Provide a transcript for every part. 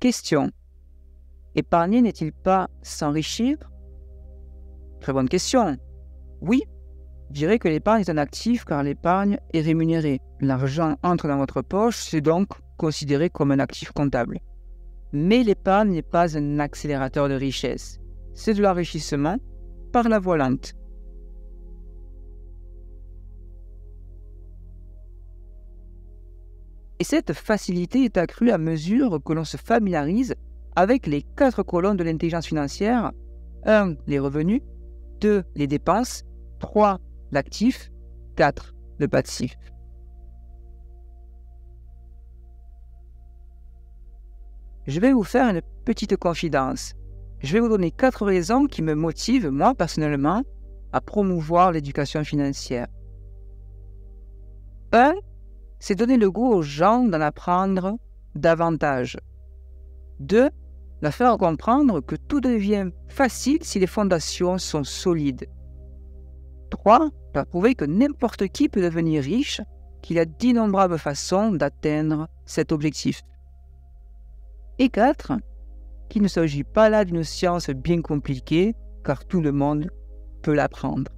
Question. Épargner n'est-il pas s'enrichir? Très bonne question. Oui, je dirais que l'épargne est un actif car l'épargne est rémunérée. L'argent entre dans votre poche, c'est donc considéré comme un actif comptable. Mais l'épargne n'est pas un accélérateur de richesse. C'est de l'enrichissement par la voie lente. Et cette facilité est accrue à mesure que l'on se familiarise avec les 4 colonnes de l'intelligence financière. 1. Les revenus. 2. Les dépenses. 3. L'actif. 4. Le passif. Je vais vous faire une petite confidence. Je vais vous donner 4 raisons qui me motivent, moi, personnellement, à promouvoir l'éducation financière. 1. C'est donner le goût aux gens d'en apprendre davantage. 2. Leur faire comprendre que tout devient facile si les fondations sont solides. 3. Leur prouver que n'importe qui peut devenir riche, qu'il y a d'innombrables façons d'atteindre cet objectif. Et 4. Qu'il ne s'agit pas là d'une science bien compliquée, car tout le monde peut l'apprendre.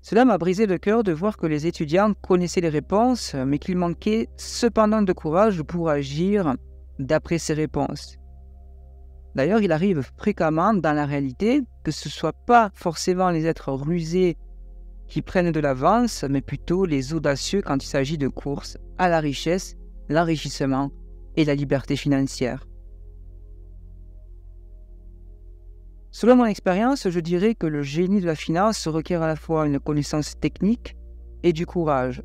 Cela m'a brisé le cœur de voir que les étudiants connaissaient les réponses, mais qu'il manquait cependant de courage pour agir d'après ces réponses. D'ailleurs, il arrive fréquemment dans la réalité que ce ne soit pas forcément les êtres rusés qui prennent de l'avance, mais plutôt les audacieux quand il s'agit de course à la richesse, l'enrichissement et la liberté financière. Selon mon expérience, je dirais que le génie de la finance requiert à la fois une connaissance technique et du courage.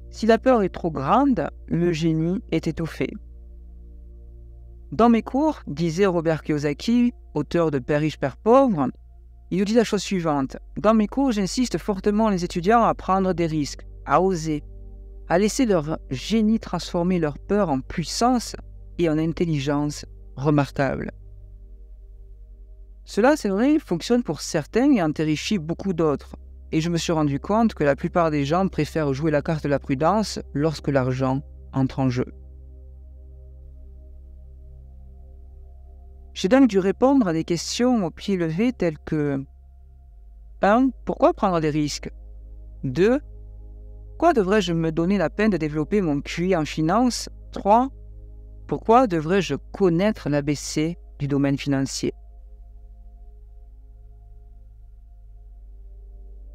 Si la peur est trop grande, le génie est étoffé. Dans mes cours, disait Robert Kiyosaki, auteur de Père riche, Père pauvre, il nous dit la chose suivante. Dans mes cours, j'insiste fortement les étudiants à prendre des risques, à oser, à laisser leur génie transformer leur peur en puissance et en intelligence remarquable. Cela, c'est vrai, fonctionne pour certains et en terrifie beaucoup d'autres. Et je me suis rendu compte que la plupart des gens préfèrent jouer la carte de la prudence lorsque l'argent entre en jeu. J'ai donc dû répondre à des questions au pied levé telles que 1. Pourquoi prendre des risques? 2. Pourquoi devrais-je me donner la peine de développer mon QI en finance? 3. Pourquoi devrais-je connaître l'ABC du domaine financier?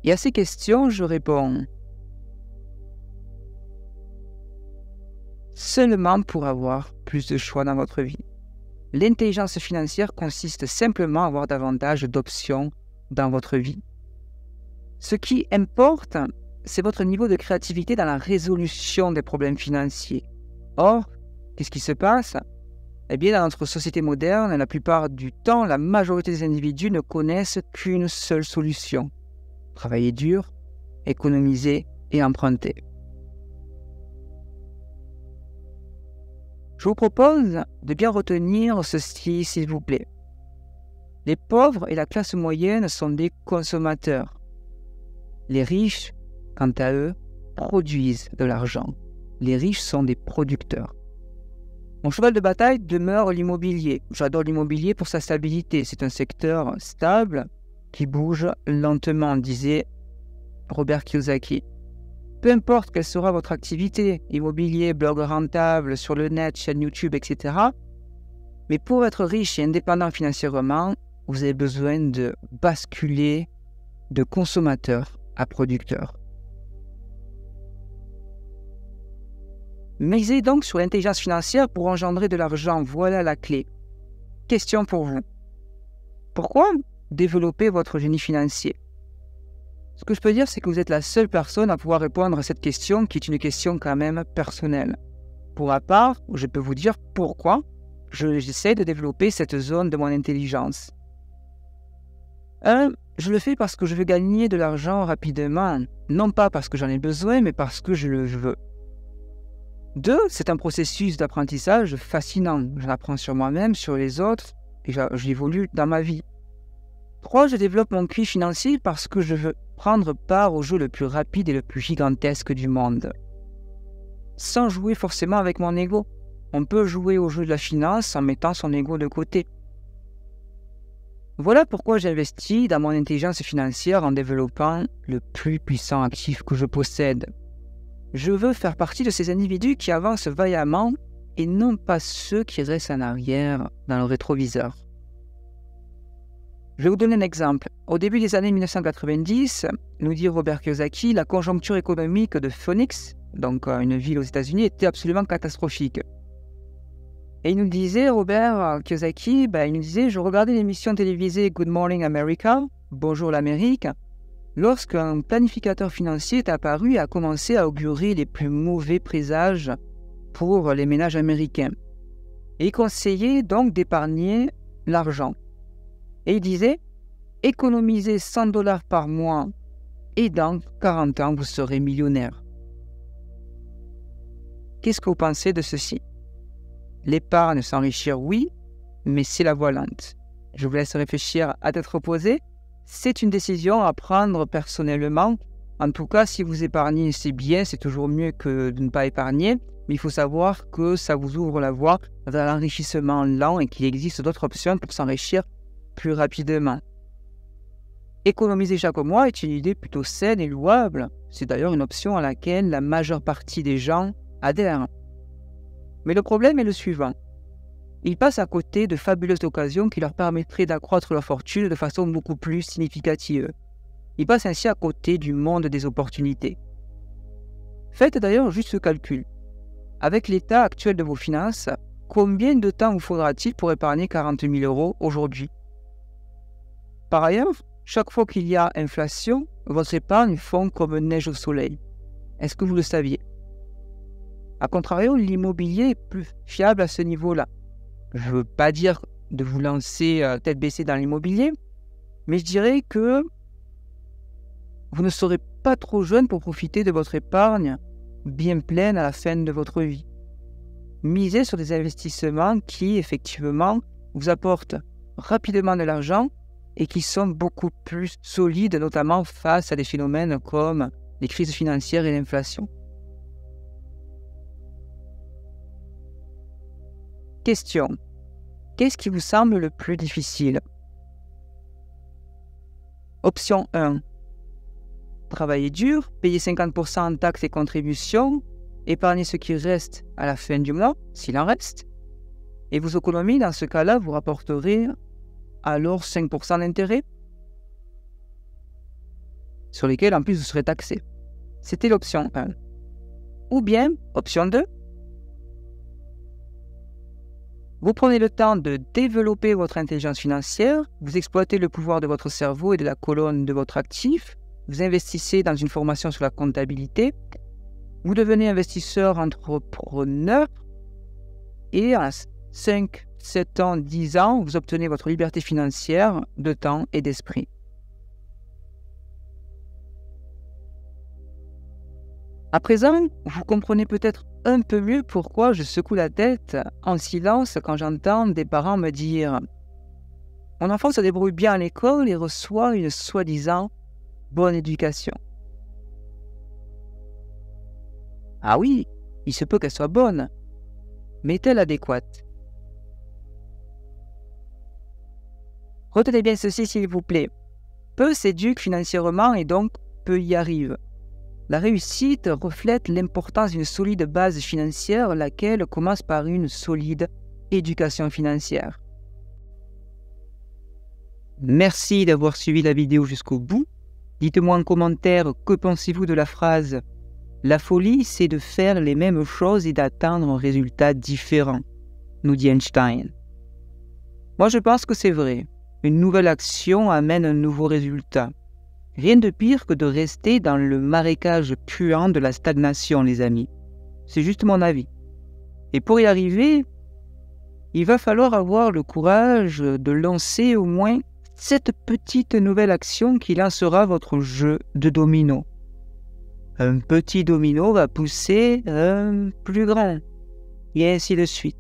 Et à ces questions, je réponds seulement pour avoir plus de choix dans votre vie. L'intelligence financière consiste simplement à avoir davantage d'options dans votre vie. Ce qui importe, c'est votre niveau de créativité dans la résolution des problèmes financiers. Or, qu'est-ce qui se passe? Eh bien, dans notre société moderne, la plupart du temps, la majorité des individus ne connaissent qu'une seule solution. Travailler dur, économiser et emprunter. Je vous propose de bien retenir ceci, s'il vous plaît. Les pauvres et la classe moyenne sont des consommateurs. Les riches, quant à eux, produisent de l'argent. Les riches sont des producteurs. Mon cheval de bataille demeure l'immobilier. J'adore l'immobilier pour sa stabilité. C'est un secteur stable qui bouge lentement, disait Robert Kiyosaki. Peu importe quelle sera votre activité, immobilier, blog rentable, sur le net, chaîne YouTube, etc. Mais pour être riche et indépendant financièrement, vous avez besoin de basculer de consommateur à producteur. Misez donc sur l'intelligence financière pour engendrer de l'argent, voilà la clé. Question pour vous. Pourquoi développer votre génie financier? Ce que je peux dire, c'est que vous êtes la seule personne à pouvoir répondre à cette question qui est une question quand même personnelle. Pour ma part, je peux vous dire pourquoi j'essaie de développer cette zone de mon intelligence. 1. Je le fais parce que je veux gagner de l'argent rapidement, non pas parce que j'en ai besoin, mais parce que je le veux. 2. C'est un processus d'apprentissage fascinant. J'en apprends sur moi-même, sur les autres, j'évolue dans ma vie. 3. Je développe mon QI financier parce que je veux prendre part au jeu le plus rapide et le plus gigantesque du monde. Sans jouer forcément avec mon ego. On peut jouer au jeu de la finance en mettant son ego de côté. Voilà pourquoi j'investis dans mon intelligence financière en développant le plus puissant actif que je possède. Je veux faire partie de ces individus qui avancent vaillamment et non pas ceux qui restent en arrière dans le rétroviseur. Je vais vous donner un exemple. Au début des années 1990, nous dit Robert Kiyosaki, la conjoncture économique de Phoenix, donc une ville aux États-Unis, était absolument catastrophique. Et il nous disait, Robert Kiyosaki, il nous disait, je regardais l'émission télévisée Good Morning America, Bonjour l'Amérique, lorsqu'un planificateur financier est apparu et a commencé à augurer les plus mauvais présages pour les ménages américains. Et il conseillait donc d'épargner l'argent. Et il disait, économisez 100 $ par mois et dans 40 ans, vous serez millionnaire. Qu'est-ce que vous pensez de ceci? L'épargne, s'enrichir, oui, mais c'est la voie lente. Je vous laisse réfléchir à tête reposée. C'est une décision à prendre personnellement. En tout cas, si vous épargnez, c'est bien, c'est toujours mieux que de ne pas épargner. Mais il faut savoir que ça vous ouvre la voie vers l'enrichissement lent et qu'il existe d'autres options pour s'enrichir plus rapidement. Économiser chaque mois est une idée plutôt saine et louable. C'est d'ailleurs une option à laquelle la majeure partie des gens adhèrent. Mais le problème est le suivant. Ils passent à côté de fabuleuses occasions qui leur permettraient d'accroître leur fortune de façon beaucoup plus significative. Ils passent ainsi à côté du monde des opportunités. Faites d'ailleurs juste ce calcul. Avec l'état actuel de vos finances, combien de temps vous faudra-t-il pour épargner 40 000 € aujourd'hui? Par ailleurs, chaque fois qu'il y a inflation, votre épargne fond comme neige au soleil. Est-ce que vous le saviez? A contrario, l'immobilier est plus fiable à ce niveau-là. Je ne veux pas dire de vous lancer tête baissée dans l'immobilier, mais je dirais que vous ne serez pas trop jeune pour profiter de votre épargne bien pleine à la fin de votre vie. Misez sur des investissements qui, effectivement, vous apportent rapidement de l'argent et qui sont beaucoup plus solides, notamment face à des phénomènes comme les crises financières et l'inflation. Question. Qu'est-ce qui vous semble le plus difficile? Option 1. Travailler dur, payer 50% en taxes et contributions, épargner ce qui reste à la fin du mois, s'il en reste. Et vos économies, dans ce cas-là, vous rapporterez alors 5% d'intérêt, sur lesquels en plus vous serez taxé. C'était l'option 1. Ou bien, option 2. Vous prenez le temps de développer votre intelligence financière, vous exploitez le pouvoir de votre cerveau et de la colonne de votre actif, vous investissez dans une formation sur la comptabilité, vous devenez investisseur entrepreneur et en 5, 7 ans, 10 ans, vous obtenez votre liberté financière de temps et d'esprit. À présent, vous comprenez peut-être un peu mieux pourquoi je secoue la tête en silence quand j'entends des parents me dire « Mon enfant se débrouille bien à l'école et reçoit une soi-disant bonne éducation. » Ah oui, il se peut qu'elle soit bonne, mais est-elle adéquate? Retenez bien ceci s'il vous plaît. Peu s'éduquent financièrement et donc peu y arrivent. La réussite reflète l'importance d'une solide base financière, laquelle commence par une solide éducation financière. Merci d'avoir suivi la vidéo jusqu'au bout. Dites-moi en commentaire que pensez-vous de la phrase « La folie, c'est de faire les mêmes choses et d'attendre un résultat différent », nous dit Einstein. Moi je pense que c'est vrai. Une nouvelle action amène un nouveau résultat. Rien de pire que de rester dans le marécage puant de la stagnation, les amis. C'est juste mon avis. Et pour y arriver, il va falloir avoir le courage de lancer au moins cette petite nouvelle action qui lancera votre jeu de domino. Un petit domino va pousser un plus grand, et ainsi de suite.